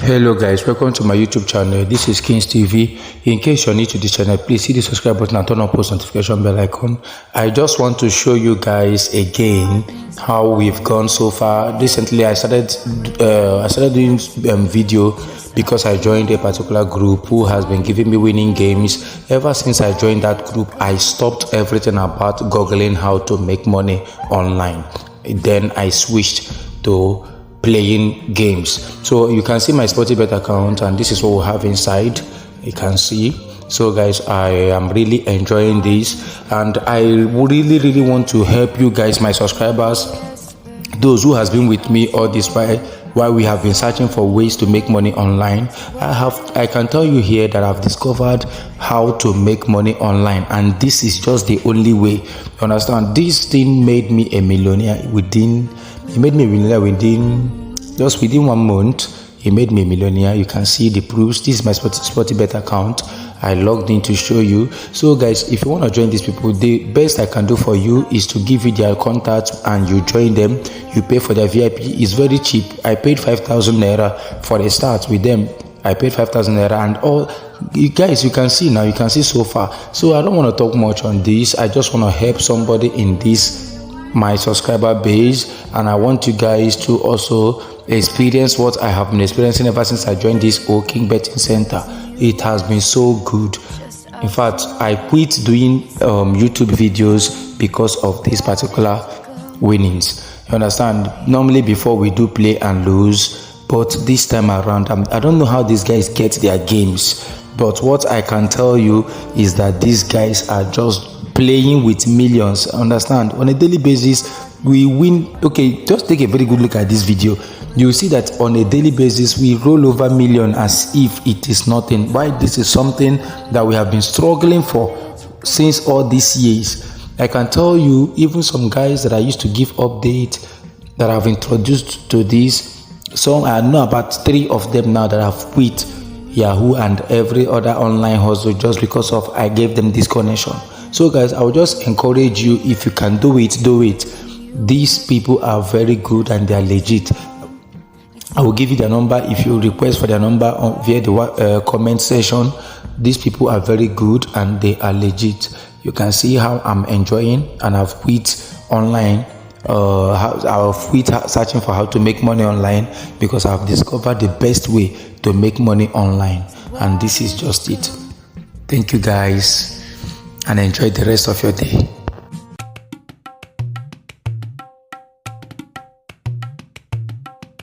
Hello guys, welcome to my YouTube channel. This is Kings TV. In case you're new to this channel, please hit the subscribe button and turn on post notification bell icon. I just want to show you guys again how we've gone so far. Recently I started doing video because I joined a particular group who has been giving me winning games. Ever since I joined that group, I stopped everything about googling how to make money online. Then I switched to playing games. So you can see my Sportybet account, and this is what we have inside. You can see. So guys, I am really enjoying this, and I really want to help you guys, my subscribers, those who has been with me all this while we have been searching for ways to make money online. I can tell you here that I've discovered how to make money online, and this is just the only way. You understand? This thing made me a millionaire within 1 month. He made me a millionaire. You can see the proofs. This is my Sportybet account. I logged in to show you. So guys, if you want to join these people, the best I can do for you is to give you their contacts and you join them. You pay for their VIP. It's very cheap. I paid 5,000 naira for a start with them. I paid 5,000 naira, and all you guys, you can see now, you can see so far. So I don't want to talk much on this. I just want to help somebody in this my subscriber base, and I want you guys to also experience what I have been experiencing ever since I joined this King Betting Center. It has been so good. In fact, I quit doing YouTube videos because of this particular winnings. You understand? Normally before we do play and lose, but this time around I don't know how these guys get their games, but what I can tell you is that these guys are just playing with millions. Understand? On a daily basis we win. Okay, just take a very good look at this video. You see that on a daily basis we roll over million as if it is nothing. Why? This is something that we have been struggling for since all these years. I can tell you, even some guys that I used to give update that I've introduced to this, so I know about 3 of them now that have quit Yahoo and every other online hustle just because of I gave them this connection. So guys, I will just encourage you, if you can do it, do it. These people are very good and they are legit. I will give you their number if you request for their number via the comment section. These people are very good and they are legit. You can see how I'm enjoying, and I've quit online. I've quit searching for how to make money online because I've discovered the best way to make money online, and this is just it. Thank you guys, and enjoy the rest of your day.